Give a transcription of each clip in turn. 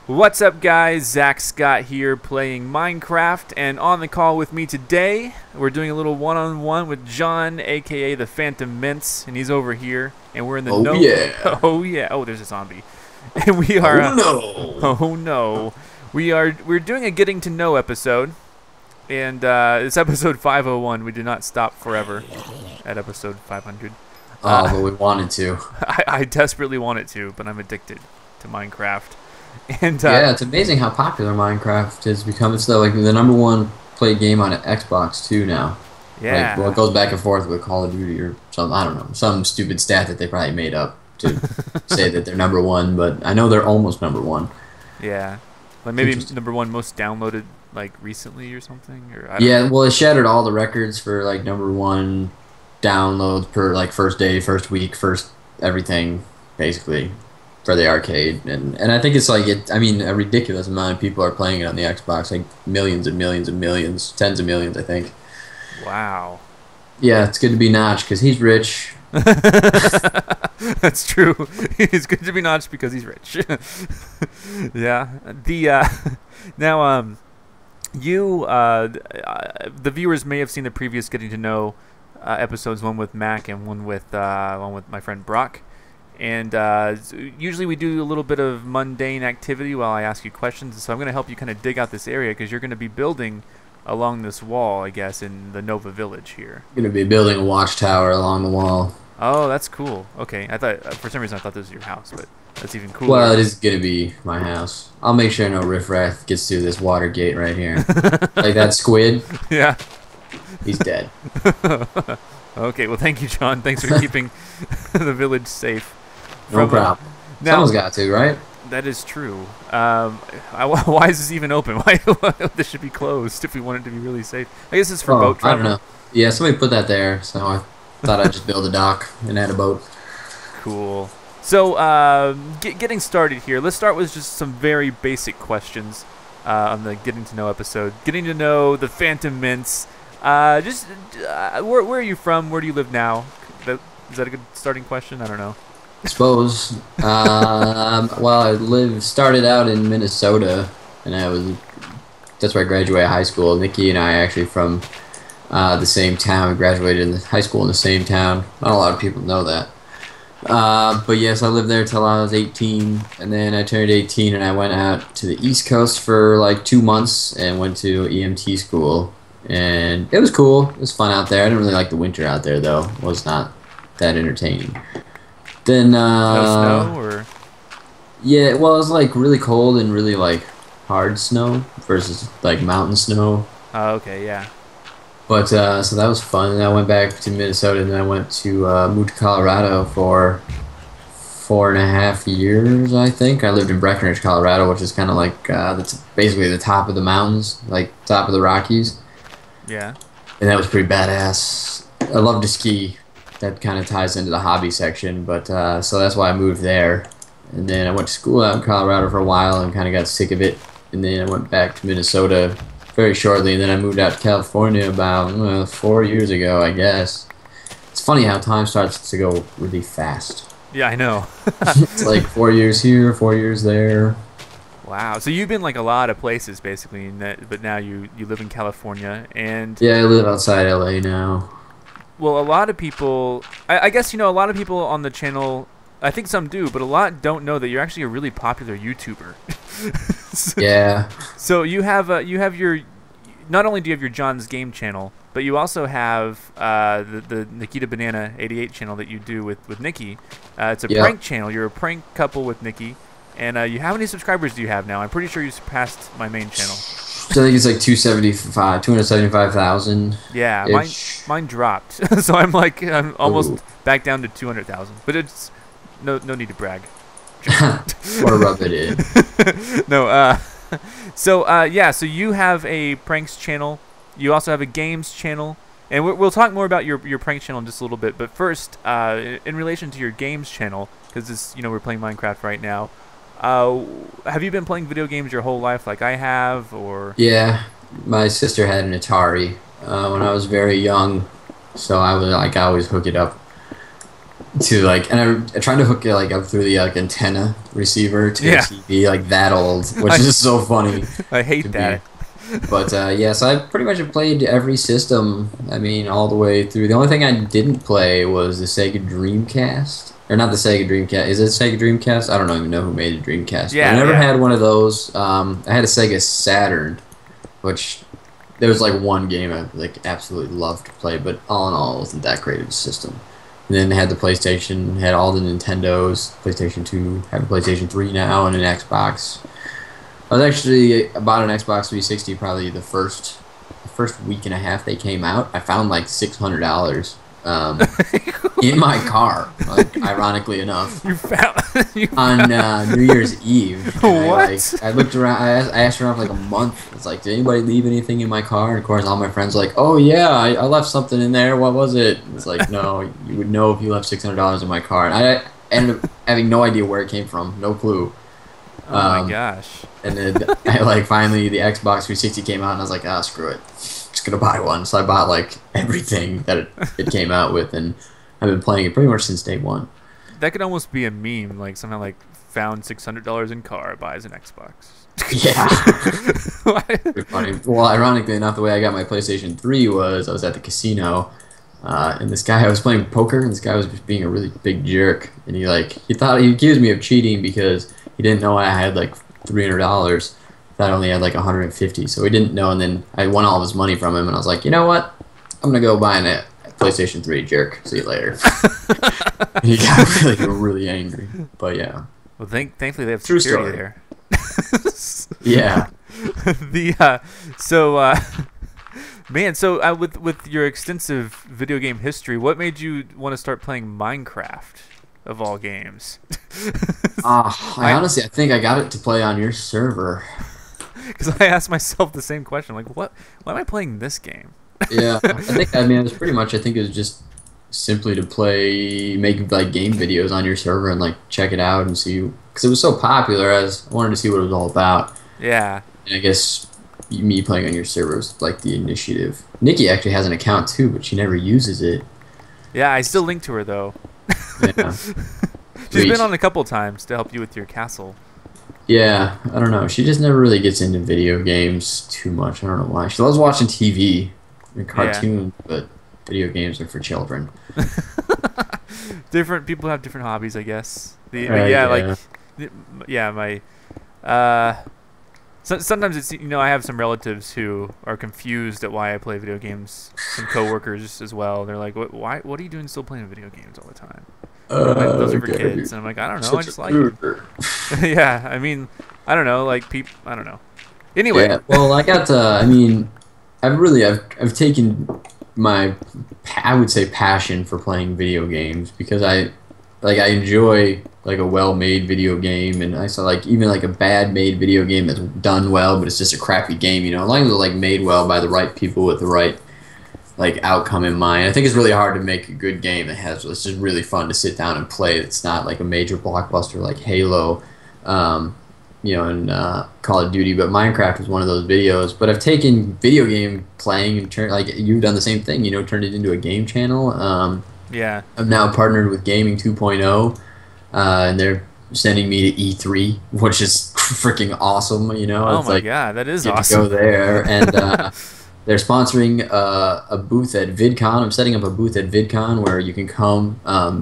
What's up, guys? ZackScott here playing Minecraft, and on the call with me today, we're doing a little one-on-one with John, aka ThePhantomMence, and he's over here, and we're in the Yeah. Oh yeah! Oh, there's a zombie, and we are. Oh no! Oh no! We're doing a getting to know episode, and it's episode 501. We did not stop forever at episode 500. But we wanted to. I desperately want it to, but I'm addicted to Minecraft. And Yeah, it's amazing how popular Minecraft has become. It's like the #1 played game on Xbox too now. yeah. Like, well, it goes back and forth with Call of Duty or something. I don't know, some stupid stat that they probably made up to say that they're #1. But I know they're almost #1. Yeah, like maybe #1 most downloaded like recently or something. Or I don't Yeah, know. well, it shattered all the records for like #1 downloads per like first day, first week, first everything, basically. For the arcade, and I think it's like I mean, a ridiculous amount of people are playing it on the Xbox, like millions and millions and millions, tens of millions, I think. Wow. Yeah, it's good to be Notch because he's rich. That's true. He's good to be notched because he's rich. Yeah. Now the viewers may have seen the previous getting to know episodes, one with Mac and one with my friend Brock. And usually we do a little bit of mundane activity while I ask you questions. So I'm going to help you kind of dig out this area because you're going to be building along this wall, I guess, in the Nova Village here. Gonna be building a watchtower along the wall. Oh, that's cool. Okay, I thought for some reason I thought this was your house, but that's even cooler. Well, it is gonna be my house. I'll make sure no riffraff gets through this water gate right here. Like that squid, Yeah. he's dead. Okay, well, thank you, John. Thanks for keeping the village safe. No problem. Now, Someone's got to, right? that is true. Why is this even open? Why this should be closed if we want it to be really safe? I guess it's for boat travel. I don't know. Yeah, somebody put that there, so I thought I'd just build a dock and add a boat. Cool. So, getting started here, let's start with just some very basic questions on the Getting to Know episode. Getting to know the ThePhantomMence. Where are you from? Where do you live now? Is that a good starting question? I don't know. I suppose. Well, started out in Minnesota, and that's where I graduated high school. Nikki and I are actually from the same town. We graduated in high school in the same town. Not a lot of people know that. But yes, I lived there till I was 18, and then I turned 18 and I went out to the East Coast for like 2 months and went to EMT school. And it was cool. It was fun out there. I didn't really like the winter out there, though. It was not that entertaining. Then, No snow, or? yeah, well, it was like really cold and really like hard snow versus like mountain snow. Oh, okay, yeah. But so that was fun. And I went back to Minnesota, and then I moved to Colorado for 4.5 years, I think. I lived in Breckenridge, Colorado, which is kind of like that's basically the top of the mountains, like top of the Rockies. Yeah. And that was pretty badass. I love to ski. That kind of ties into the hobby section, but so that's why I moved there. And then I went to school out in Colorado for a while and kind of got sick of it. And then I went back to Minnesota very shortly, and then I moved out to California about 4 years ago, I guess. It's funny how time starts to go really fast. Yeah, I know. It's like 4 years here, 4 years there. Wow. So you've been like a lot of places, basically, but now you live in California, and... Yeah, I live outside LA now. Well, a lot of people, I guess, a lot of people on the channel, I think some do, but a lot don't know that you're actually a really popular YouTuber. Yeah. So you have your, not only do you have your John's Game channel, but you also have the Nikita Banana 88 channel that you do with Nikki. It's a prank channel. You're a prank couple with Nikki. And how many subscribers do you have now? I'm pretty sure you surpassed my main channel. So I think it's like 275,000. Yeah, mine dropped. So I'm almost back down to 200,000. But it's no need to brag. Or rub it in. No. So you have a pranks channel. You also have a games channel, and we'll talk more about your prank channel in just a little bit. But first, in relation to your games channel, because we're playing Minecraft right now. Have you been playing video games your whole life like I have, or? Yeah, my sister had an Atari when I was very young, so I would always hook it up to like, and I tried to hook it like up through the like antenna receiver to a TV like that old, which is so funny. I hate that. But yeah, so I pretty much have played every system. I mean, all the way through. The only thing I didn't play was the Sega Dreamcast, or not the Sega Dreamcast. Is it Sega Dreamcast? I don't even know who made the Dreamcast. Yeah, I never had one of those. I had a Sega Saturn, which there was like one game I like absolutely loved to play, but all in all, it wasn't that great of a system. And then I had the PlayStation, had all the Nintendos, PlayStation 2, have a PlayStation 3 now, and an Xbox. I was actually bought an Xbox 360 probably the first week and a half they came out. I found like $600 in my car, like, ironically enough. You found on New Year's Eve. What? I looked around. I asked around for like a month. It's like, did anybody leave anything in my car? And of course, all my friends were like, oh yeah, I left something in there. What was it? It's like, no, you would know if you left $600 in my car. And I ended up having no idea where it came from. No clue. Oh my gosh. And then I like finally the Xbox 360 came out, and I was like, ah, screw it, just gonna buy one. So I bought like everything that it came out with, and I've been playing it pretty much since day one. That could almost be a meme, like somehow like found $600 in car, buys an Xbox. Yeah. Pretty funny. Well, ironically enough, the way I got my PlayStation 3 was I was at the casino, and this guy, I was playing poker, and this guy was just being a really big jerk, and he accused me of cheating because he didn't know I had like $300. That only had like 150, so he didn't know. And then I won all of his money from him, and I was like, you know what? I'm gonna go buy a PlayStation 3, jerk. See you later. And he got really angry. But yeah. Well, thankfully they have True security story. there. Yeah. Man, so with your extensive video game history, what made you want to start playing Minecraft? Of all games. I think I got it to play on your server. Because I asked myself the same question, like, why am I playing this game? Yeah, it was pretty much, I think it was just simply to make like game videos on your server and like check it out and see, because it was so popular. I wanted to see what it was all about. Yeah. And I guess me playing on your server was like the initiative. Nikki actually has an account too, but she never uses it. Yeah, I still link to her though. Yeah. She's been on a couple times to help you with your castle. Yeah, I don't know. She just never really gets into video games too much. I don't know why. She loves watching TV and cartoons, but video games are for children. Different people have different hobbies, I guess. Sometimes it's, I have some relatives who are confused at why I play video games. Some coworkers as well. They're like, "What are you doing still playing video games all the time?" Those are for kids. And I'm like, I don't know. I just like it. Yeah, I mean, I don't know. Like I don't know. Anyway. Yeah, well, I got. I've taken my, I would say, passion for playing video games, because I enjoy like a well-made video game, and I saw like even like a bad-made video game that's done well, but it's just a crappy game. As long as it's like made well by the right people with the right like outcome in mind. I think it's really hard to make a good game it's just really fun to sit down and play. It's not like a major blockbuster like Halo, and Call of Duty. But Minecraft was one of those videos. But I've taken video game playing and you've done the same thing. Turned it into a game channel. Yeah. I'm now partnered with Gaming 2.0, and they're sending me to E3, which is freaking awesome. Oh my god, that is awesome. To go there, and they're sponsoring a booth at VidCon. I'm setting up a booth at VidCon where you can come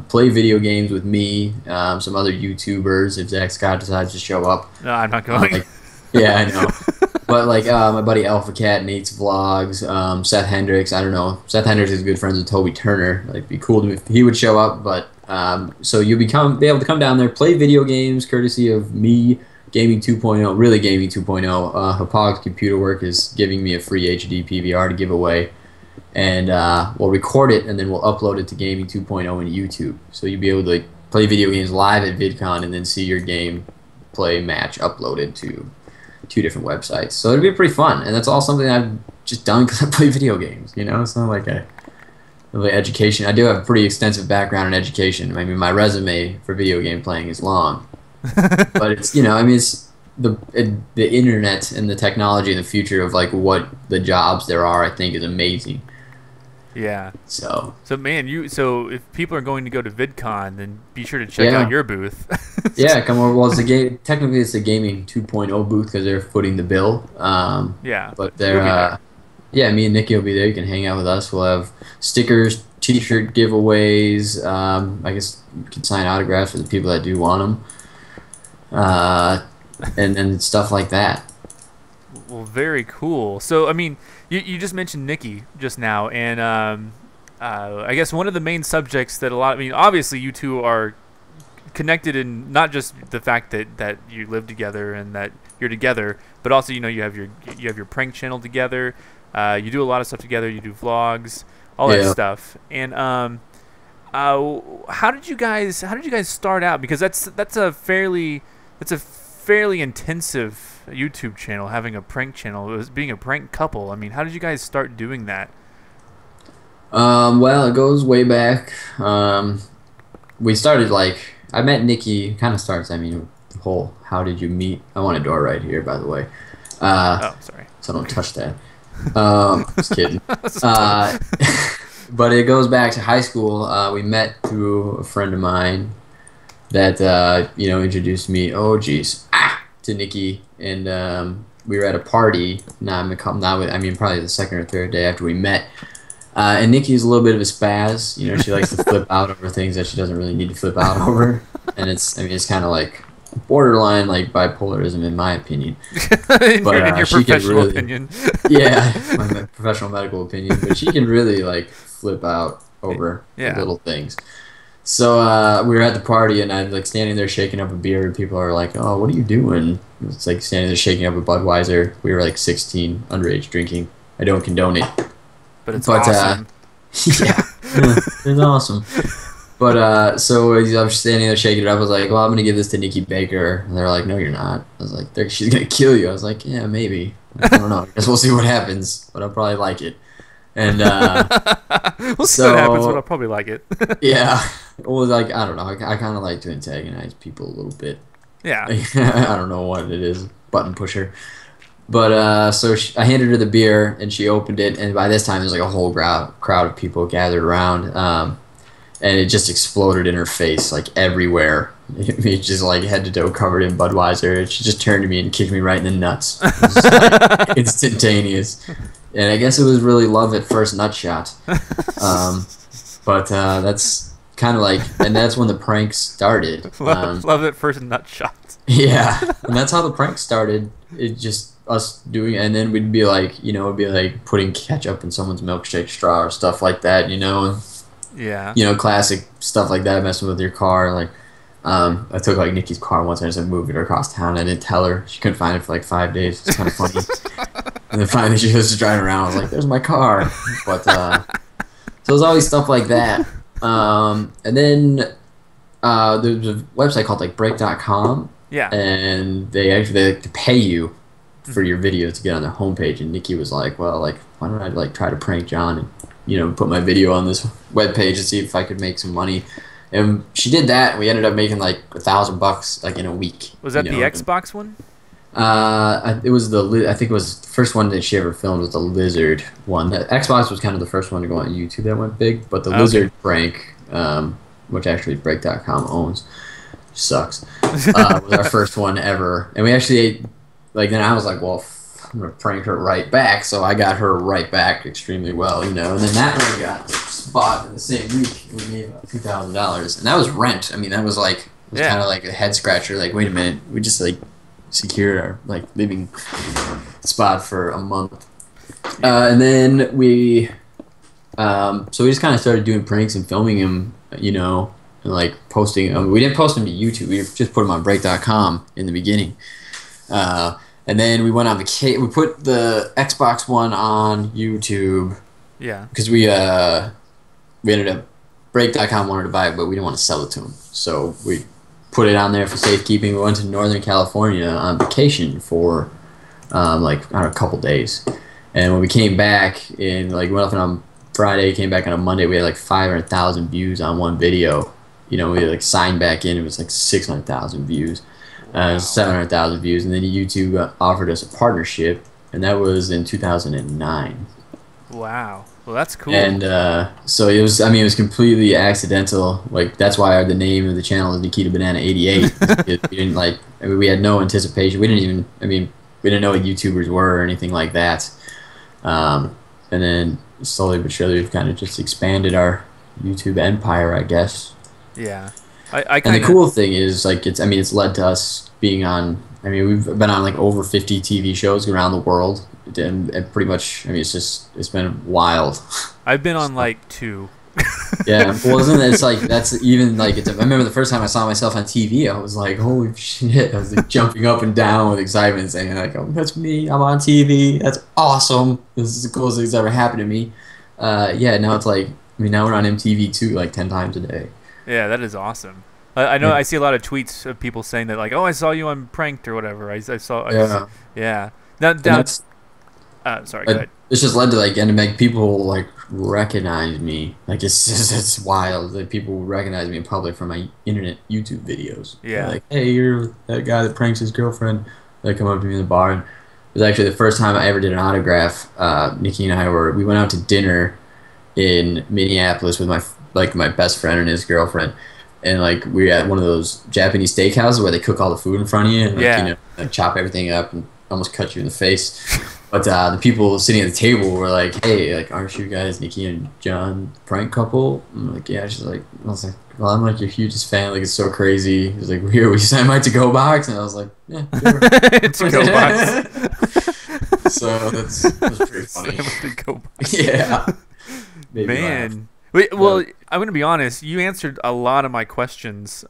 play video games with me, some other YouTubers, if ZackScott decides to show up. No, I'm not going. Yeah, I know. But like my buddy Alpha Cat, Nate's Vlogs, Seth Hendricks. I don't know. Seth Hendricks is good friends with Toby Turner. Like, it'd be cool if he would show up. But so you'll be able to come down there, play video games, courtesy of me, Gaming 2.0, really Gaming 2.0. Hapog's Computer Work is giving me a free HD PVR to give away, and we'll record it and then we'll upload it to Gaming 2.0 and YouTube. So you'll be able to like play video games live at VidCon and then see your game play match uploaded to 2 different websites. So it'll be pretty fun, and that's all something I've just done because I play video games. It's not like a really education. I do have a pretty extensive background in education. I mean, my resume for video game playing is long, but it's it's the internet and the technology and the future of like what the jobs there are. I think is amazing. Yeah. So So man, so if people are going to go to VidCon, then be sure to check out yeah, your booth. yeah, come over. Well, it's the game. Technically, it's the gaming 2.0 booth because they're footing the bill. Yeah, But you'll they're be there. yeah, me and Nikki will be there. You can hang out with us. We'll have stickers, T-shirt giveaways. I guess you can sign autographs for the people that do want them, and stuff like that. Well, very cool. So I mean, you just mentioned Nikki just now, and I guess one of the main subjects that I mean, obviously you two are connected in not just the fact that you live together and that you're together, but also you have your prank channel together. You do a lot of stuff together. You do vlogs, all that Yeah. stuff. And how did you guys start out? Because that's a fairly intensive YouTube channel, having a prank channel. It was being a prank couple. I mean, how did you guys start doing that? Well, it goes way back. We started like I met Nikki. Kind of starts. I mean, the whole how did you meet? I want a door right here, by the way. Oh, sorry. So don't touch that. Just kidding. But it goes back to high school. We met through a friend of mine that introduced me. Oh, geez, to Nikki, and we were at a party. I mean, probably the second or third day after we met. And Nikki's a little bit of a spaz. She likes to flip out over things that she doesn't really need to flip out over, and it's kind of like borderline like bipolarism in my opinion. in your She can professional really, opinion. yeah, my professional medical opinion, but she can really like flip out over Yeah. little things. So we were at the party, and I'm like standing there shaking up a beer, and people are like, "Oh, what are you doing?" It's like standing there shaking up a Budweiser. We were like 16, underage drinking. I don't condone it. But it's awesome. Yeah, it's awesome. But so I'm standing there shaking it up. I was like, "Well, I'm gonna give this to Nikki Baker," and they're like, "No, you're not." I was like, "She's gonna kill you." I was like, "Yeah, maybe. I don't know. I guess we'll see what happens, but I'll probably like it." And We'll see what happens, but I'll probably like it. yeah, well, like I don't know. I kind of like to antagonize people a little bit. Yeah. I don't know what it is, button pusher. But so I handed her the beer, and she opened it, and by this time there's like a whole crowd of people gathered around, and it just exploded in her face, like everywhere. It just like head to toe covered in Budweiser. And she just turned to me and kicked me right in the nuts. It was just, like, instantaneous. And I guess it was really love at first nut shot. But that's kind of like, and that's when the pranks started. Love it first nut shot. Yeah, and that's how the prank started. It just us doing, and then we'd be like, it'd be like putting ketchup in someone's milkshake straw or stuff like that, and Yeah. classic stuff like that, messing with your car. Like, I took like Nikki's car once, and I just moved it across town. I didn't tell her; she couldn't find it for like 5 days. It's kind of funny. And then finally, she was just driving around. I was like, "There's my car," but so it was always stuff like that. And then there's a website called like Break.com. Yeah. And they like to pay you for your video to get on their homepage. And Nikki was like, "Well, like, why don't I like try to prank John and put my video on this webpage and see if I could make some money." And she did that. And we ended up making like $1,000 like in a week. Was that the Xbox one? It was I think it was the first one that she ever filmed was the lizard one. The Xbox was kind of the first one to go on YouTube that went big, but the lizard prank, which actually Break.com owns, sucks. Was our first one ever, and we actually then I was like, well, I'm gonna prank her right back, so I got her right back extremely well, and then that one got spot in the same week. We gave $2,000, and that was rent. I mean, that was like kind of like a head scratcher. Like, wait a minute, we just like secured our like living spot for a month, and then we so we just kind of started doing pranks and filming him, and like posting them. We didn't post them to YouTube. We just put them on Break.com in the beginning. And then we went on vacation. We put the Xbox One on YouTube. Yeah. Because we ended up, Break.com wanted to buy it, but we didn't want to sell it to them. So we put it on there for safekeeping. We went to Northern California on vacation for a couple days. And when we came back we went up on Friday, came back on a Monday, we had like 500,000 views on one video. We had like signed back in, it was like 600,000 views, 700,000 views, and then YouTube offered us a partnership, and that was in 2009. Wow. Well, that's cool. And so it was. I mean, it was completely accidental. Like that's why the name of the channel is Nikita Banana 88. We didn't like. I mean, we had no anticipation. We didn't even. I mean, we didn't know what YouTubers were or anything like that. And then slowly but surely, we've kind of just expanded our YouTube empire, I guess. Yeah. I And the cool thing is, like, it's. I mean, it's led to us being on. I mean, we've been on like over 50 TV shows around the world, and pretty much. I mean, it's been wild. I've been on like 2. Yeah, well, isn't it? It's like that's even like it's. I remember the first time I saw myself on TV, I was like, "Holy shit!" I was like jumping up and down with excitement, saying like, "Oh, that's me! I'm on TV! That's awesome! This is the coolest thing that's ever happened to me." Yeah, now it's like, I mean, now we're on MTV too, like 10 times a day. Yeah, that is awesome. I know. Yeah. I see a lot of tweets of people saying that, like, "Oh, I saw you on Pranked or whatever." I saw. Yeah. Yeah. Now, And that's sorry. Go ahead. it's just led to like and to make people like recognize me. Like it's just, it's wild that people recognize me in public from my internet YouTube videos. Yeah. They're like, hey, you're that guy that pranks his girlfriend. They come up to me in the bar, and it was actually the first time I ever did an autograph. Nikki and I we went out to dinner in Minneapolis with my best friend and his girlfriend. And like we were at one of those Japanese steakhouses where they cook all the food in front of you and like, you know, like chop everything up and almost cut you in the face. But the people sitting at the table were like, "Hey, like, aren't you guys Nikki and John prank couple?" I'm like, "Yeah." She's like, I was like, "Well, I'm like your hugest fan. Like, it's so crazy." He's like, "We signed my to-go box," and I was like, "Yeah, sure." To-go box. So that's pretty funny. To-go box. Yeah. Made me laugh. Man. Wait, well, I'm gonna be honest. You answered a lot of my questions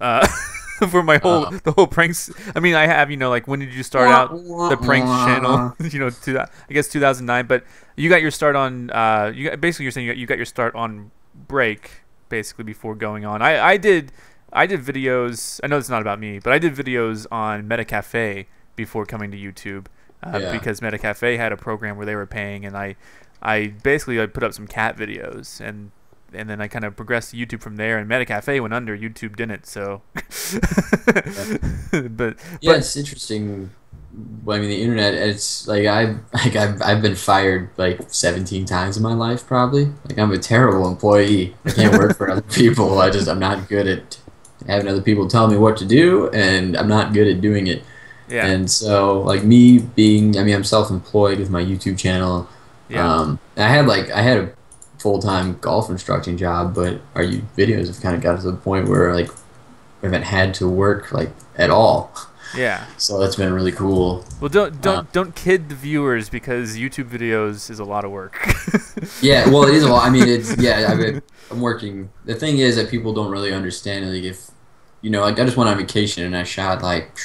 for my the whole pranks. I mean, I have, you know, like, when did you start out the pranks channel? You know, I guess 2009. But you got your start on. Basically, you're saying you got your start on Break, basically before going on. I did videos. I know it's not about me, but I did videos on Metacafe before coming to YouTube because Metacafe had a program where they were paying, and I basically put up some cat videos and then I kind of progressed to YouTube from there. And Metacafe went under, YouTube didn't. So, but it's interesting. Well, I mean, the internet. It's like I've been fired like 17 times in my life, probably. Like I'm a terrible employee. I can't work for other people. I'm not good at having other people tell me what to do, and I'm not good at doing it. Yeah. And so, like me being, I mean, I'm self-employed with my YouTube channel. Yeah. I had a full-time golf instructing job, but our videos have kind of got to the point where like I haven't had to work like at all. Yeah. So that's been really cool. Well, don't kid the viewers, because YouTube videos is a lot of work. Yeah, well, it is a lot. I mean, I'm working. The thing is that people don't really understand. Like, if you know, like I just went on vacation and I shot like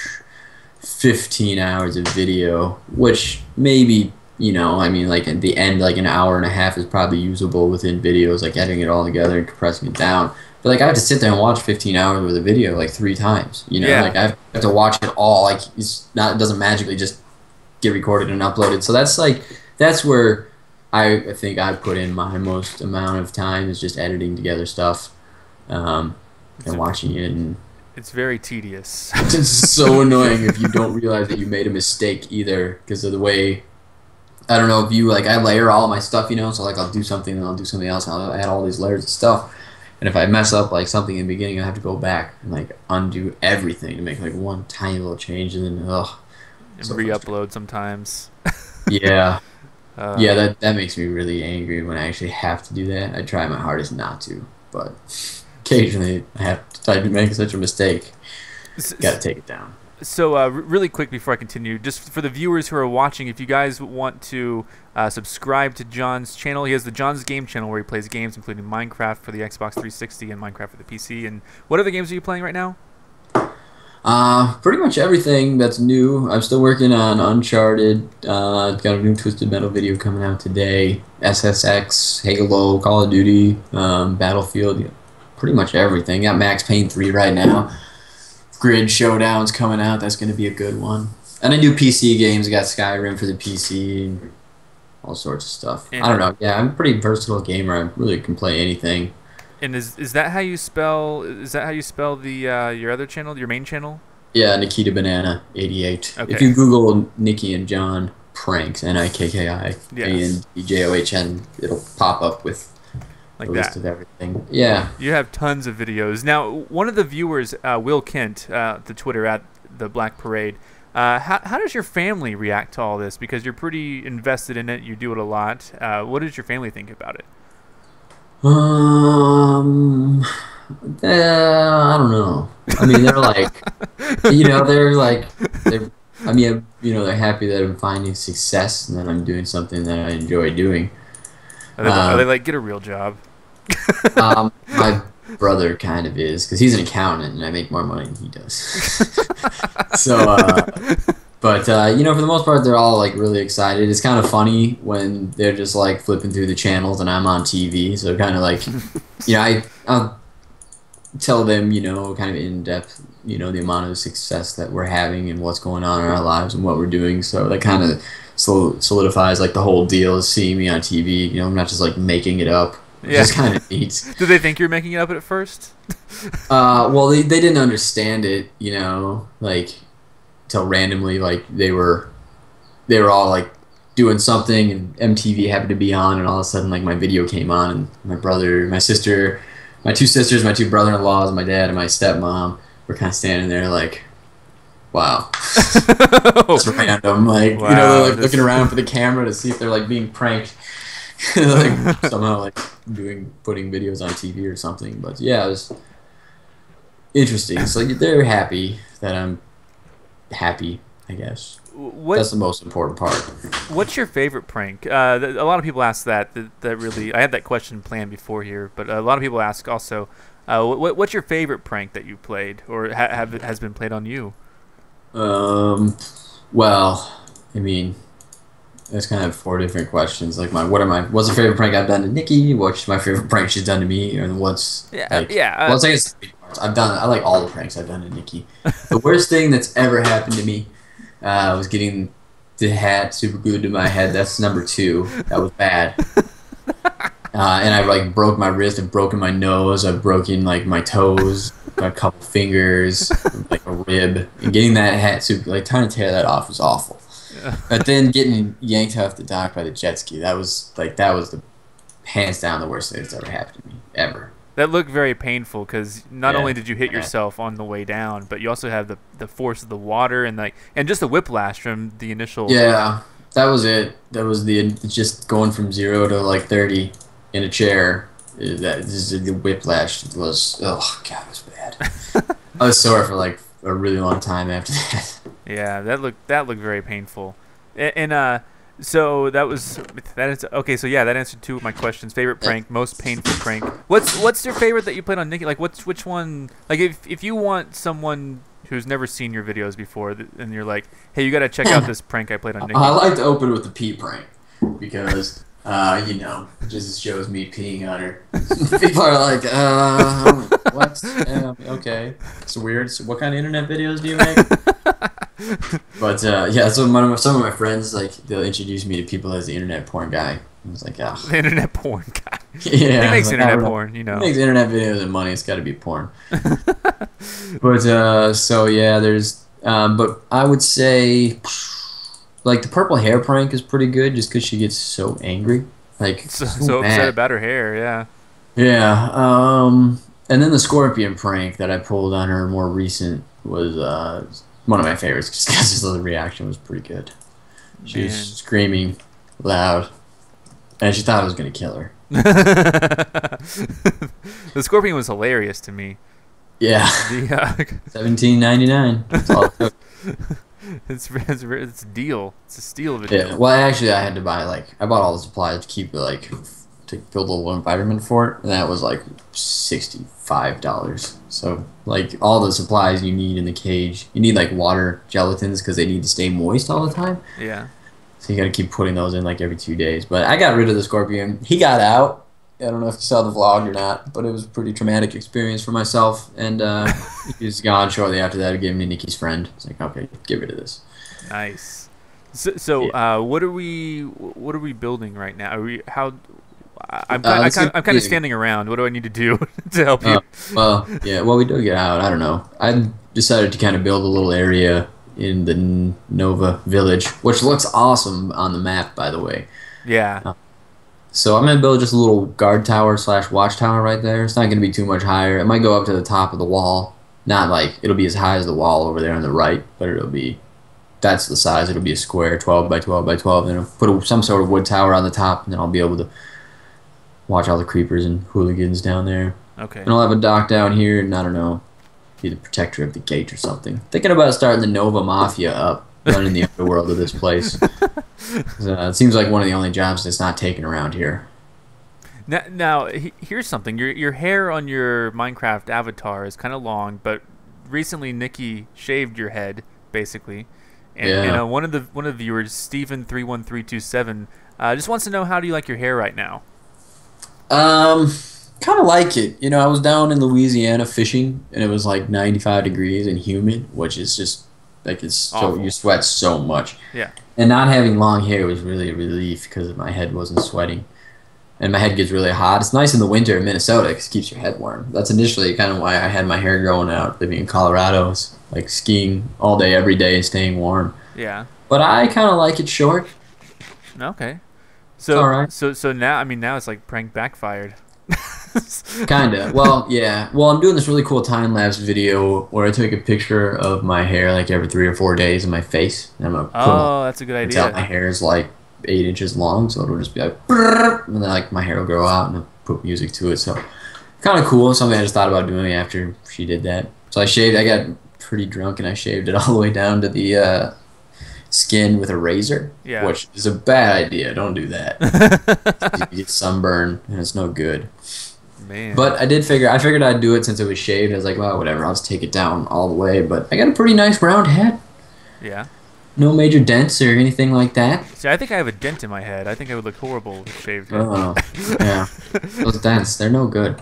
15 hours of video, which maybe, you know, I mean, like at the end, like an hour and a half is probably usable within videos, like editing it all together and compressing it down. But like I have to sit there and watch 15 hours worth of video like 3 times. You know, like I have to watch it all. Like it doesn't magically just get recorded and uploaded. So that's where I think I put in my most amount of time, is just editing together stuff, and watching it. And it's very tedious. it's so annoying if you don't realize that you made a mistake either, because of the way. I don't know if you, like, I layer all my stuff, you know, so like I'll do something and I'll do something else and I'll add all these layers of stuff. And if I mess up like something in the beginning, I have to go back and like undo everything to make like one tiny little change, and then and re-upload sometimes. Yeah. Yeah, that makes me really angry when I actually have to do that. I try my hardest not to, but occasionally I have to make such a mistake. Gotta take it down. So really quick before I continue, just for the viewers who are watching, if you guys want to subscribe to John's channel, he has the John's Game channel where he plays games including Minecraft for the Xbox 360 and Minecraft for the PC. And what other games are you playing right now? Pretty much everything that's new. I'm still working on Uncharted. Got a new Twisted Metal video coming out today. SSX, Halo, Call of Duty, Battlefield. Yeah, pretty much everything. Got Max Payne 3 right now. Grid Showdown's coming out. That's going to be a good one. And I do PC games. I got Skyrim for the PC and all sorts of stuff. And I don't know. Yeah, I'm a pretty versatile gamer. I really can play anything. And is that how you spell? Is that how you spell the your other channel, your main channel? Yeah, Nikita Banana 88. Okay. If you Google Nikki and John pranks, Yes. NIKKIANDJOHN. It'll pop up with Like a list that. of everything. Yeah. You have tons of videos. Now, one of the viewers, Will Kent, the Twitter at the Black Parade, how does your family react to all this? Because you're pretty invested in it. You do it a lot. What does your family think about it? Um, I don't know. I mean, they're like, they're. I mean, they're happy that I'm finding success and that I'm doing something that I enjoy doing. Are they like, get a real job? My brother kind of is, because he's an accountant and I make more money than he does. So, but for the most part, they're all like really excited. It's kind of funny when they're just like flipping through the channels and I'm on TV. So kind of like, I'll tell them, kind of in depth, the amount of success that we're having and what's going on in our lives and what we're doing. So that kind of solidifies like the whole deal is seeing me on TV. I'm not just like making it up. Yeah. Just kind of neat. Do they think you're making it up at first? Well, they didn't understand it, like till randomly, like they were all like doing something and MTV happened to be on, and all of a sudden like my video came on, and my brother, my sister, my two sisters, my two brother-in-laws, my dad, and my stepmom were kind of standing there like, wow. It's random, like wow, they're like looking around for the camera to see if they're like being pranked. Like somehow like putting videos on TV or something. But yeah, it was interesting. So they're happy that I'm happy, I guess. That's the most important part. What's your favorite prank? A lot of people ask that really. I had that question planned before here, but a lot of people ask also, what's your favorite prank that you played or has been played on you? Well, I mean, that's kind of 4 different questions. Like what's the favorite prank I've done to Nikki? What's my favorite prank she's done to me? Or what's I guess I like all the pranks I've done to Nikki. The worst thing that's ever happened to me was getting the hat super glued to my head. That's number 2. That was bad. And I like broke my wrist. I've broken my nose. I've broken like my toes, a couple fingers, like a rib. And getting that hat super, like trying to tear that off was awful. But then getting yanked off the dock by the jet ski, that was the hands down the worst thing that's ever happened to me, ever. That looked very painful because not only did you hit yourself on the way down, but you also have the force of the water and just the whiplash from the initial. Yeah, that was it. That was just going from 0 to like 30 in a chair. The whiplash was, oh god, it was bad. I was sore for like a really long time after that. Yeah, that looked very painful, and so that is okay. So yeah, that answered 2 of my questions. Favorite prank, most painful prank. What's your favorite that you played on Nikki? Like which one? Like if you want someone who's never seen your videos before, and you're like, hey, you got to check out this prank I played on Nikki. I like to open with the pee prank because it just shows me peeing on her. People are like, what? Okay, it's weird. So what kind of internet videos do you make? But yeah, so some of my friends, like, they'll introduce me to people as the internet porn guy. I was like, oh. The internet porn guy. Yeah, he makes internet porn, He makes internet videos and money. It's got to be porn. But so yeah, there's but I would say like the purple hair prank is pretty good, just because she gets so angry, like so upset about her hair. Yeah. Yeah. And then the scorpion prank that I pulled on her more recent was one of my favorites, just because the reaction was pretty good. She was screaming loud, and she thought I was going to kill her. The scorpion was hilarious to me. Yeah. $17.99. That's all it took. It's a deal. It's a steal of a deal. Yeah. Well, actually, I had to buy I bought all the supplies to keep it to build a little environment for it, and that was like $65. So like all the supplies you need in the cage, you need like water gelatins because they need to stay moist all the time. Yeah. So you got to keep putting those in like every 2 days. But I got rid of the scorpion. He got out. I don't know if you saw the vlog or not, but it was a pretty traumatic experience for myself. And he was gone shortly after that. I gave him to Nikki's friend. It's like, okay, get rid of this. Nice. So yeah. What are we building right now? I'm kind of standing around. What do I need to do to help you? Well, yeah. Well, we do get out. I don't know. I decided to kind of build a little area in the Nova Village, which looks awesome on the map, by the way. Yeah. So I'm gonna build just a little guard tower slash watchtower right there. It's not gonna be too much higher. It might go up to the top of the wall. Not like it'll be as high as the wall over there on the right, but it'll be that's the size. It'll be a square, 12 by 12 by 12. And I'll put some sort of wood tower on the top, and then I'll be able to watch all the creepers and hooligans down there. Okay. And I'll have a dock down here, and I don't know, be the protector of the gate or something. Thinking about starting the Nova Mafia up, running the underworld of this place. It seems like one of the only jobs that's not taken around here. Now, here's something. Your hair on your Minecraft avatar is kind of long, but recently Nikki shaved your head, basically. And, Yeah. one of the viewers, Steven31327, just wants to know, how do you like your hair right now? Kind of like it. You know, I was down in Louisiana fishing, and it was like 95 degrees and humid, which is just like it's so Awful. you sweat so much. Yeah. And not having long hair was really a relief because my head wasn't sweating. And my head gets really hot. It's nice in the winter in Minnesota because it keeps your head warm. That's initially kind of why I had my hair growing out, living in Colorado. It's like skiing all day, every day, and staying warm. Yeah. But I kind of like it short. Okay. So all right. so now, I mean, now it's like prank backfired. Kinda. Well, yeah. Well, I'm doing this really cool time-lapse video where I take a picture of my hair like every 3 or 4 days in my face. And I'm gonna put Oh, that's a good until my idea. hair is like 8 inches long, so it'll just be like, brrr, and then like my hair will grow out, and I'll put music to it. So kind of cool. Something I just thought about doing after she did that. So I shaved. I got pretty drunk and I shaved it all the way down to the skin with a razor. Yeah. Which is a bad idea. Don't do that. You get sunburn and it's no good. Man. But I figured I'd do it since it was shaved. I was like, well, whatever. I'll just take it down all the way. But I got a pretty nice round head. Yeah. No major dents or anything like that. See, I think I have a dent in my head. I think I would look horrible with shaved head. Oh, yeah. Those dents, they're no good.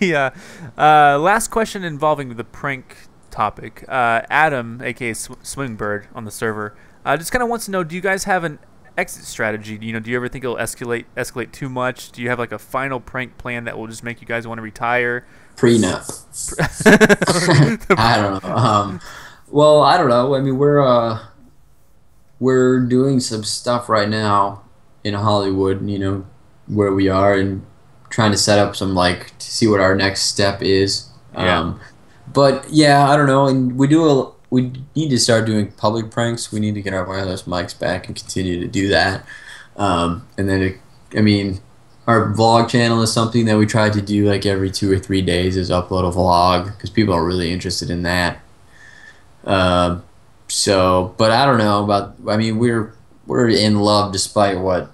The last question involving the prank topic. Adam, aka Swingbird on the server, just kind of wants to know: do you guys have an exit strategy? Do you ever think it'll escalate too much? Do you have like a final prank plan that will just make you guys want to retire? Prenup. I don't know. Well, I don't know. I mean, we're doing some stuff right now in Hollywood. You know, where we are and trying to set up some like to see what our next step is. Yeah. But yeah, I don't know. And we need to start doing public pranks. We need to get our wireless mics back and continue to do that. And then, I mean, our vlog channel is something that we try to do like every 2 or 3 days is upload a vlog because people are really interested in that. So, but I don't know about. I mean, we're in love despite what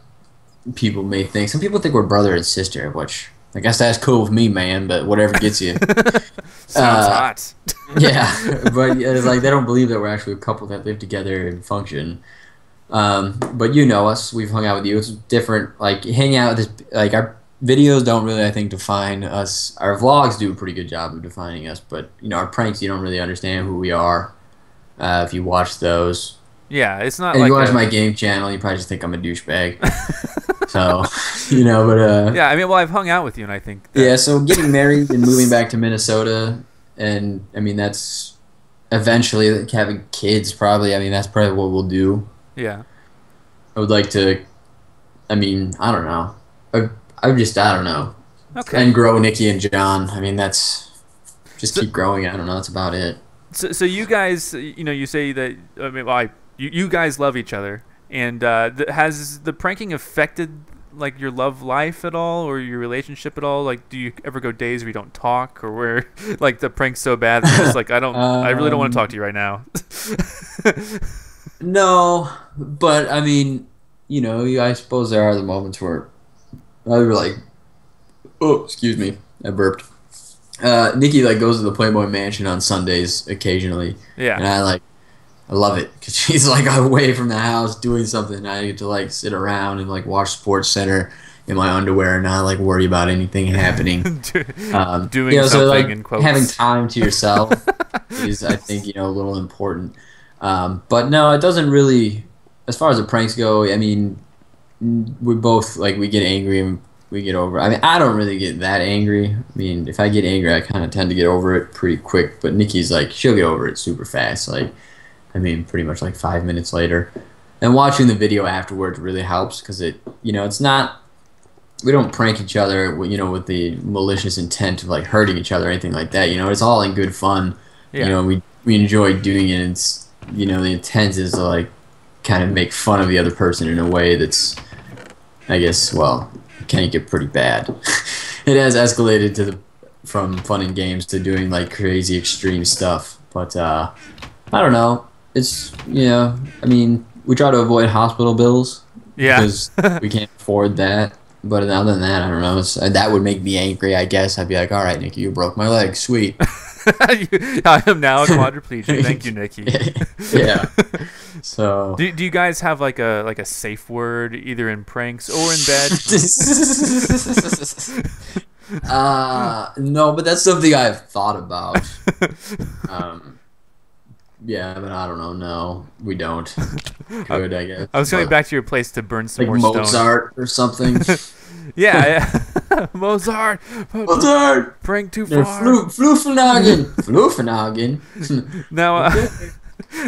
people may think. Some people think we're brother and sister, which I guess that's cool with me, man. But whatever gets you. Sounds hot. Yeah, but it's like they don't believe that we're actually a couple that live together and function. But you know us. We've hung out with you. It's different. Like hang out. Like our videos don't really, I think, define us. Our vlogs do a pretty good job of defining us. But you know, our pranks, you don't really understand who we are. If you watch those, Yeah, it's not and like you watch my game channel, you probably just think I'm a douchebag. So, you know, but yeah, I mean, well, I've hung out with you, and I think that, yeah. So getting married and moving back to Minnesota, and I mean that's eventually like, having kids. Probably, I mean that's probably what we'll do. yeah. I would like to. I mean, I don't know. I don't know. Okay. And grow Nikki and John. I mean that's just keep growing. I don't know. That's about it. So you guys, you say that. I mean, well, you guys love each other, and has the pranking affected like your love life at all, or your relationship at all? Like, do you ever go days where you don't talk, or where like the prank's so bad that it's like I really don't want to talk to you right now? No, but I mean, you know, I suppose there are the moments where I were like, oh, excuse me, I burped. Nikki like goes to the Playboy Mansion on Sundays occasionally, Yeah. and I love it because she's like away from the house doing something. And I get to like sit around and like watch Sports Center in my underwear and not like worry about anything happening. Doing you know, something so like in quotes. having time to yourself is, I think, you know, a little important. But no, it doesn't really. As far as the pranks go, I mean, we both like we get angry and we get over. I mean, I don't really get that angry. I mean, if I get angry, I kind of tend to get over it pretty quick. But Nikki's like, she'll get over it super fast. Like, I mean, pretty much like 5 minutes later. And watching the video afterwards really helps because it's not. We don't prank each other, with the malicious intent of like hurting each other or anything like that. It's all in good fun. Yeah. We enjoy doing it. And it's the intent is to like kind of make fun of the other person in a way that's, I guess, well, can get pretty bad. It has escalated from fun and games to doing like crazy extreme stuff. But I don't know. It's I mean, we try to avoid hospital bills. Yeah. Because we can't afford that. But other than that, I don't know. That would make me angry, I guess. I'd be like, all right, Nikki, you broke my leg. Sweet. I am now a quadriplegic. Thank you, Nikki. Yeah. So. Do you guys have like a safe word either in pranks or in bed? No, but that's something I've thought about. Yeah, but I don't know. No, we don't. Good, I guess. I was coming back to your place to burn some more like stone. Mozart or something. Yeah. Mozart. Mozart. Prank too No, far. Floofenhagen. Floofenhagen. Now,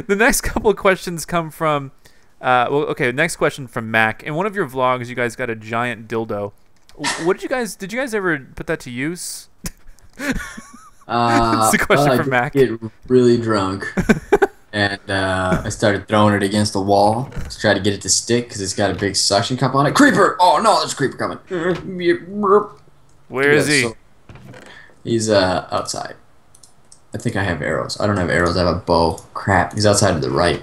the next couple of questions come from. The next question from Mac. In one of your vlogs, you guys got a giant dildo. Did you guys ever put that to use? It's a question from Mac. Get really drunk, and I started throwing it against the wall to try to get it to stick because it's got a big suction cup on it. Creeper! Oh no, there's a creeper coming. Where is he? He's outside. I think I have arrows. I don't have arrows. I have a bow. Crap. He's outside to the right.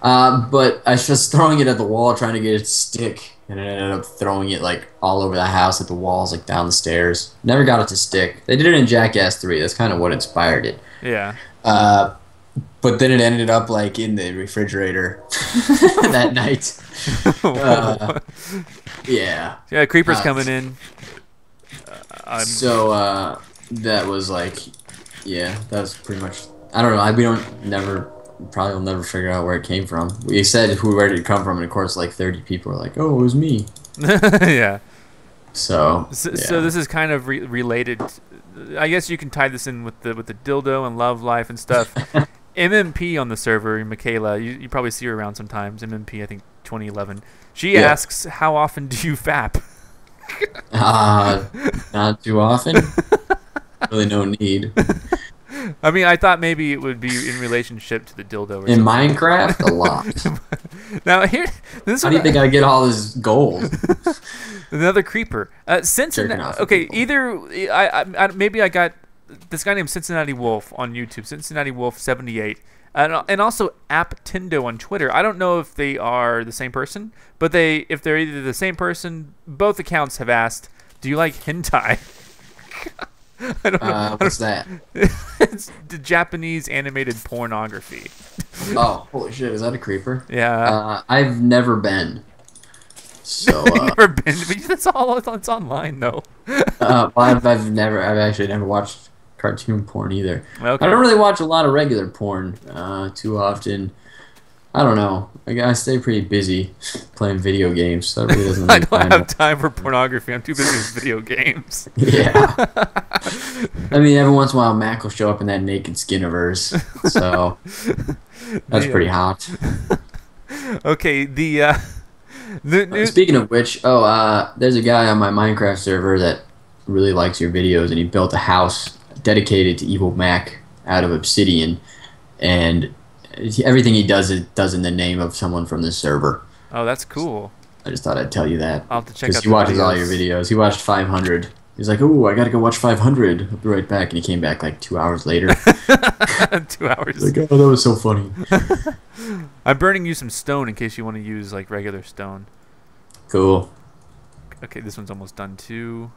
But I was just throwing it at the wall, trying to get it to stick. And I ended up throwing it like all over the house, at the walls, like down the stairs. Never got it to stick. They did it in Jackass 3. That's kind of what inspired it. Yeah. But then it ended up like in the refrigerator that night. Yeah. Yeah, creepers coming in. So that was like, yeah, that was pretty much. I don't know. Probably will never figure out where it came from. We said where did it come from, and of course, like 30 people were like, "Oh, it was me." Yeah. So this is kind of related. I guess you can tie this in with the dildo and love life and stuff. MMP on the server, Michaela, you probably see her around sometimes. MMP, I think 2011. She asks, "How often do you fap?" Not too often. Really, no need. I mean, I thought maybe it would be in relationship to the dildo. Or in something. Minecraft, a lot. Now How do you think I get all this gold? Another creeper. Cincinnati. Okay, maybe I got this guy named Cincinnati Wolf on YouTube. Cincinnati Wolf 78, and also AppTindo on Twitter. I don't know if they are the same person, but if they're either the same person, both accounts have asked, "Do you like hentai?" I don't know. What's that? It's the Japanese animated pornography. Oh, holy shit! Is that a creeper? Yeah. I've never been. So. Never been. But that's all. It's online though. I've actually never watched cartoon porn either. Okay. I don't really watch a lot of regular porn too often. I don't know. I stay pretty busy playing video games, so that really doesn't. I don't have time for pornography. I'm too busy with video games. Yeah. I mean, every once in a while, Mac will show up in that naked skin of hers, so that's pretty hot. Okay. Speaking of which, there's a guy on my Minecraft server that really likes your videos, and he built a house dedicated to Evil Mac out of obsidian, and everything he does in the name of someone from this server. Oh, that's cool. I just thought I'd tell you that. I'll have to check out. Because he watches all your videos. He watched 500. He's like, "Ooh, I gotta go watch 500. I'll be right back." And he came back like 2 hours later. 2 hours. Like, oh, that was so funny. I'm burning you some stone in case you want to use like regular stone. Cool. Okay, this one's almost done too.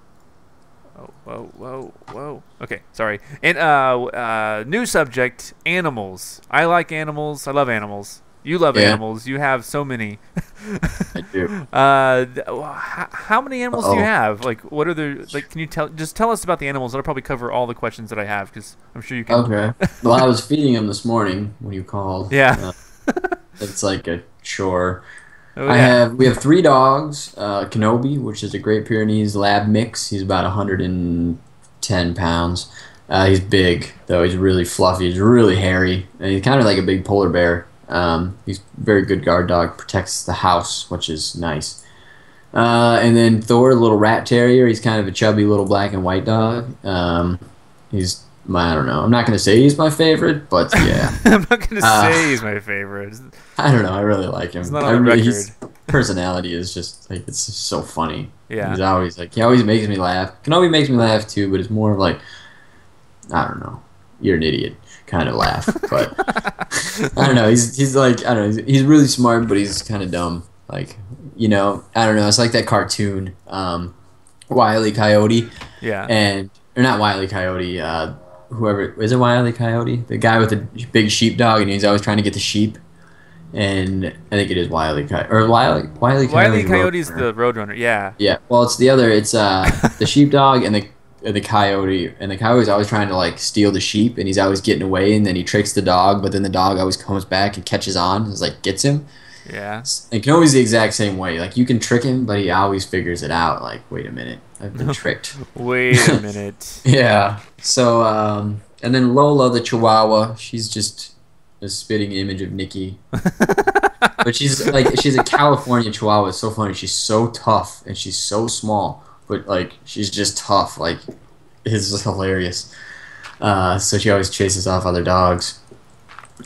Oh, whoa. Okay, sorry. And new subject: animals. I like animals. I love animals. You love animals. You have so many. I do. How many animals do you have? Like, what are the like? Can you tell us about the animals? That'll probably cover all the questions that I have because I'm sure you can. Okay. Well, I was feeding him this morning when you called. Yeah. It's like a chore. Oh yeah. We have three dogs. Kenobi, which is a Great Pyrenees Lab mix. He's about 110 pounds. He's big though. He's really fluffy. He's really hairy, and he's kind of like a big polar bear. He's a very good guard dog. Protects the house, which is nice. And then Thor, a little rat terrier. He's kind of a chubby little black and white dog. I don't know. I'm not gonna say he's my favorite, but yeah. I'm not gonna say he's my favorite. I don't know. I really like him. It's not on the record. His personality is just like it's just so funny. Yeah. He's always like he always makes me laugh. Kenobi makes me laugh too, but it's more of like I don't know. You're an idiot kind of laugh, but I don't know. He's like I don't know. He's really smart, but he's kind of dumb. Like I don't know. It's like that cartoon, Wile E. Coyote. Yeah. Or not Wile E. Coyote. Whoever is it, Wile E. Coyote, the guy with the big sheepdog, and he's always trying to get the sheep. And I think it is Wile E. Coyote or Wile E. Coyote. Wile E. Coyote's the Roadrunner. Yeah. Yeah. Well, it's the other. It's the sheepdog and the coyote, and the coyote's always trying to like steal the sheep, and he's always getting away, and then he tricks the dog, but then the dog always comes back and catches on, and like gets him. Yeah. And Kenobi's the exact same way. Like you can trick him, but he always figures it out. Like, wait a minute, I've been tricked. Wait a minute. Yeah. So, and then Lola, the Chihuahua, she's just a spitting image of Nikki. But she's a California Chihuahua. It's so funny. She's so tough and she's so small, but like she's just tough. Like it's just hilarious. So she always chases off other dogs.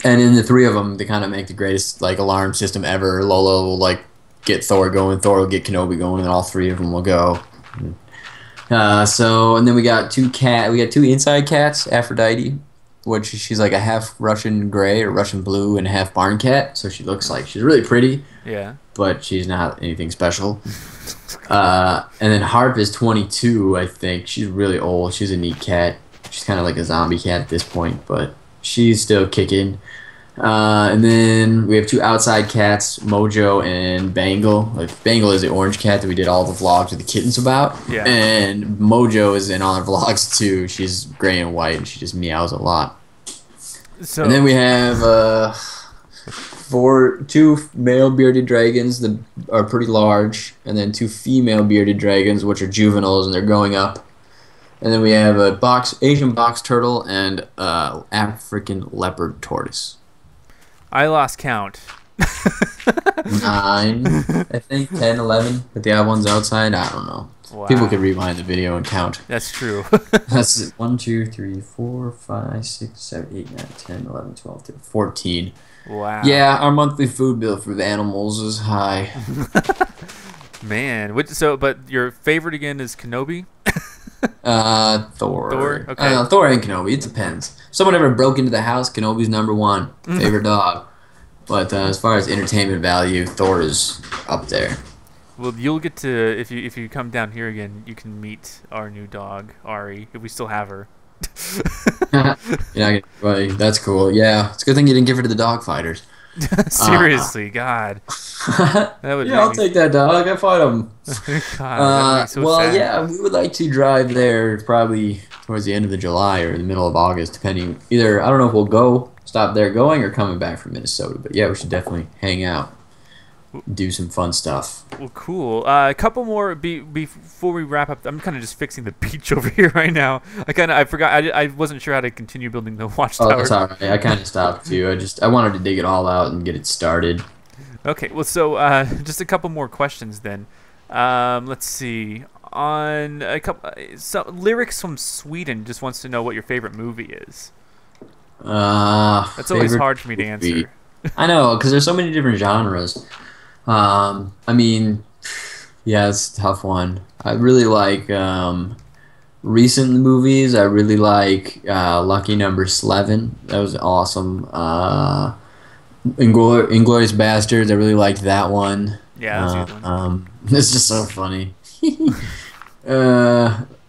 And in the three of them, they kind of make the greatest like alarm system ever. Lola will like get Thor going, Thor will get Kenobi going, and all three of them will go. And then we got two inside cats, Aphrodite, which she's like a half Russian gray or Russian blue and a half barn cat. So she looks like she's really pretty. Yeah. But she's not anything special. And then Harp is 22, I think. She's really old. She's a neat cat. She's kind of like a zombie cat at this point, but she's still kicking. And then we have two outside cats, Mojo and Bangle. Like Bangle is the orange cat that we did all the vlogs with the kittens about. Yeah. And Mojo is in all our vlogs too. She's gray and white and she just meows a lot. So and then we have two male bearded dragons that are pretty large, and then two female bearded dragons which are juveniles and they're going up. And then we have a Asian box turtle and African leopard tortoise. I lost count. 9, I think, 10, 11. But the other one's outside. I don't know. Wow. People could rewind the video and count. That's true. That's 1, 2, 3, 4, 5, 6, 7, 8, 9, 10, 11, 12, 13, 14. Wow. Yeah, our monthly food bill for the animals is high. Man. But your favorite again is Kenobi? Thor. Thor? Okay. Thor and Kenobi. It depends. If someone ever broke into the house, Kenobi's #1 favorite dog. But as far as entertainment value, Thor is up there. Well, you'll get to if you come down here again, you can meet our new dog Ari if we still have her. Well, that's cool. Yeah, it's a good thing you didn't give her to the dog fighters. Seriously, God. That would. Yeah, I'll take that dog. I fought him. God, so well, sad. yeah, we would like to drive there probably towards the end of July or the middle of August, depending. Either I don't know if we'll stop there going or coming back from Minnesota. But yeah, we should definitely hang out, do some fun stuff. Well, cool. A couple more before we wrap up. I'm kind of just fixing the beach over here right now. I forgot. I wasn't sure how to continue building the watchtower. Oh, that's all right. I kind of stopped too. I wanted to dig it all out and get it started. Okay. Well, so just a couple more questions then. Let's see. On a couple, lyrics from Sweden just wants to know what your favorite movie is. That's always hard for me to answer. I know, because there's so many different genres. I mean, yeah, it's a tough one. I really like recent movies. I really like Lucky Number 11. That was awesome. Inglourious Basterds. I really liked that one. Yeah, that's a good one. It's just so funny.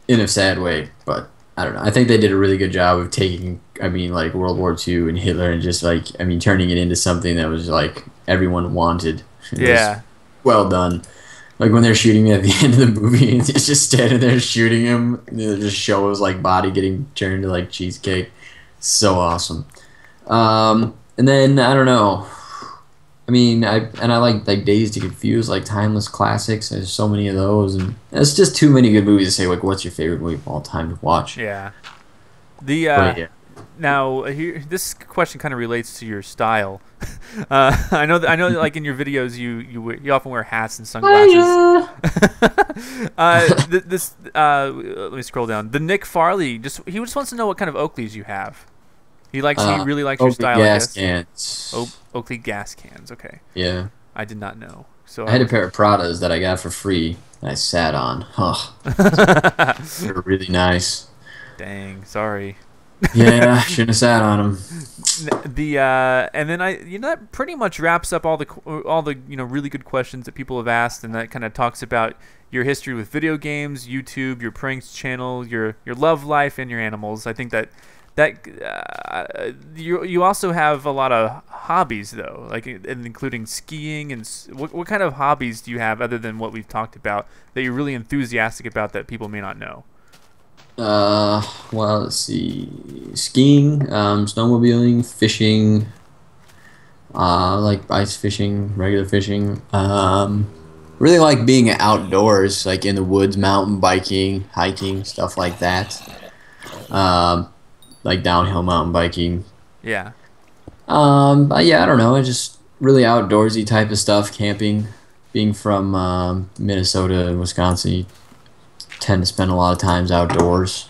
In a sad way, but I don't know. I think they did a really good job of taking, like World War II and Hitler and just turning it into something that was like everyone wanted. Yeah. Well done. Like when they're shooting at the end of the movie, and he's just standing there shooting him, and it just shows like body getting turned to like cheesecake. So awesome. And then I don't know. I mean, I like Dazed to Confused, like timeless classics. There's so many of those, and it's just too many good movies to say like, what's your favorite movie of all time to watch? Yeah. The But yeah, Now here, this question kind of relates to your style. I know that, like in your videos, you often wear hats and sunglasses. Let me scroll down. The Nick Farley he just wants to know what kind of Oakleys you have. He really likes your Oakley style, I gas guess. cans. Oakley gas cans. Okay, Yeah, I did not know. So I had a pair of Pradas that I got for free that I sat on. Huh, they're really nice. Dang, sorry. Yeah, shouldn't have sat on them. And then that pretty much wraps up all the really good questions that people have asked, and that kind of talks about your history with video games, YouTube, your pranks channel, your love life, and your animals. I think that you also have a lot of hobbies though, like including skiing and what kind of hobbies do you have other than what we've talked about that you're really enthusiastic about that people may not know? Well, let's see. Skiing, snowmobiling, fishing, like ice fishing, regular fishing. Really like being outdoors, like in the woods, mountain biking, hiking, stuff like that. Like downhill mountain biking. Yeah. But yeah, I don't know. It's just really outdoorsy type of stuff. Camping, being from Minnesota and Wisconsin, you tend to spend a lot of times outdoors.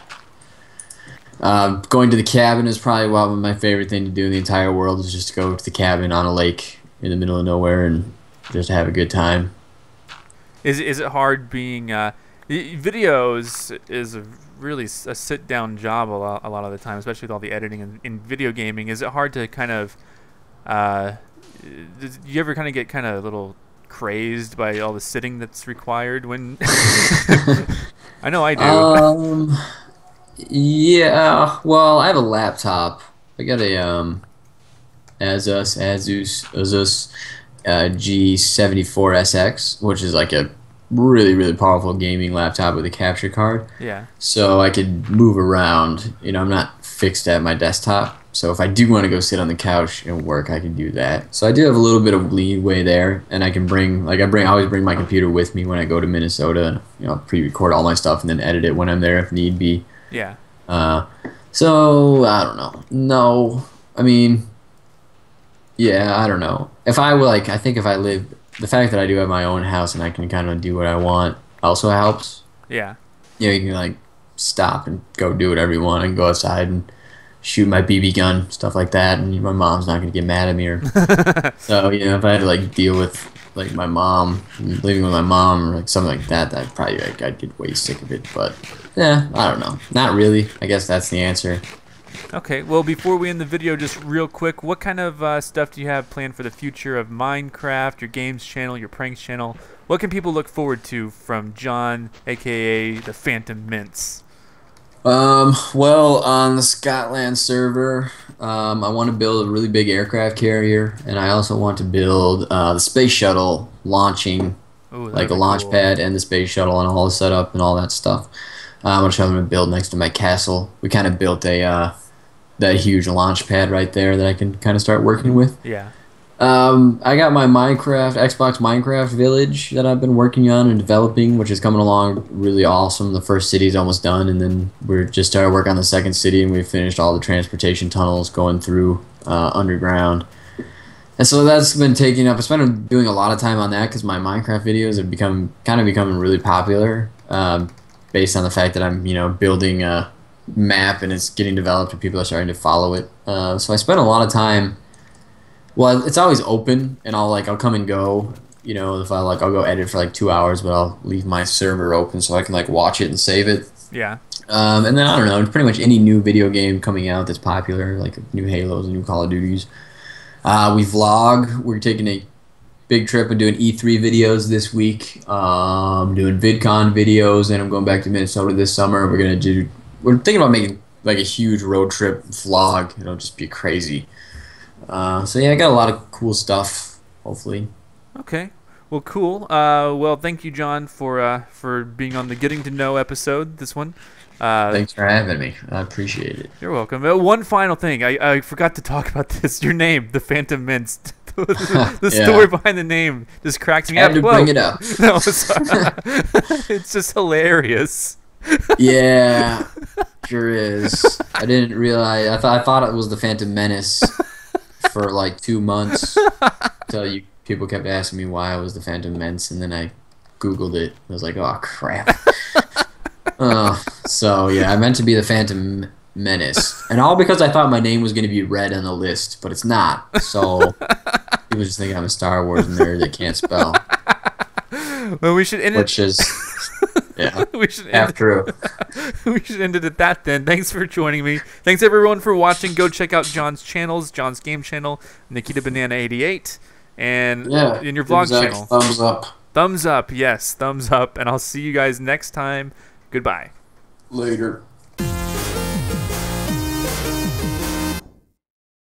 Going to the cabin is probably my favorite thing to do in the entire world. Is just to go to the cabin on a lake in the middle of nowhere and just have a good time. Is it hard being videos is really a sit down job a lot of the time, especially with all the editing in video gaming. Is it hard to kind of do you ever kind of get kind of a little crazed by all the sitting that's required when I know I do. Yeah, well, I have a laptop. I got a Asus G74SX, which is like a really powerful gaming laptop with a capture card. Yeah. So I could move around. You know, I'm not fixed at my desktop. So if I do want to go sit on the couch and work, I can do that. So I do have a little bit of leeway there, and I can I always bring my computer with me when I go to Minnesota, and pre-record all my stuff and then edit it when I'm there if need be. Yeah. So I don't know. No, I mean, yeah, I don't know. If I were I think if I lived, the fact that I do have my own house and I can kind of do what I want also helps. Yeah. You can stop and go do whatever you want. I can go outside and shoot my BB gun, stuff like that, and my mom's not gonna get mad at me. Or so if I had to deal with my mom, living with my mom or something like that, I'd probably I'd get way sick of it. But yeah, I don't know, not really. I guess that's the answer. Okay, well, before we end the video, just real quick, what kind of stuff do you have planned for the future of Minecraft, your games channel, your pranks channel? What can people look forward to from John, aka ThePhantomMence? Well, on the SCOTTLAND server, I want to build a really big aircraft carrier, and I also want to build the space shuttle launching, Ooh, a launch cool. pad and the space shuttle and all the setup and all that stuff. I want to show them to build next to my castle. We kind of built that huge launch pad right there that I can kind of start working with. Yeah. I got my Xbox Minecraft village that I've been working on and developing, which is coming along really awesome. The first city's almost done, and then we're just started work on the second city, and we finished all the transportation tunnels going through underground. And so that's been taking up. I spent doing a lot of time on that because my Minecraft videos have becoming really popular, based on the fact that I'm building a map and it's getting developed and people are starting to follow it. So I spent a lot of time. Well, it's always open, and I'll come and go. If I'll go edit for 2 hours, but I'll leave my server open so I can watch it and save it. Yeah. And then I don't know, pretty much any new video game coming out that's popular, like new Halos, new Call of Duties. We vlog. We're taking a big trip and doing E3 videos this week. Doing VidCon videos, and I'm going back to Minnesota this summer. We're thinking about making a huge road trip vlog. It'll just be crazy. So yeah, I got a lot of cool stuff, hopefully. Okay. Well, cool. Well, thank you, John, for being on the Getting to Know episode, this one. Thanks for having me. I appreciate it. You're welcome. One final thing. I forgot to talk about this. Your name, ThePhantomMence. The Yeah. story behind the name just cracks me Had up. to Whoa. bring it up. No, sorry. It's just hilarious. Yeah, sure is. I didn't realize. I thought it was the Phantom Menace for like 2 months until people kept asking me why I was the Phantom Menace, and then I Googled it. I was like, oh crap. So yeah, I meant to be the Phantom Menace, and all because I thought my name was going to be read on the list, but it's not. So people just think I'm a Star Wars nerd that can't spell. Well, we should end Which it. is, yeah, We should half true. We should end it at that then. Thanks for joining me. Thanks everyone for watching. Go check out John's channels, John's game channel, Nikita Banana 88, and Yeah, in your vlog Zach, channel. thumbs up. Thumbs up, yes, thumbs up, and I'll see you guys next time. Goodbye. Later.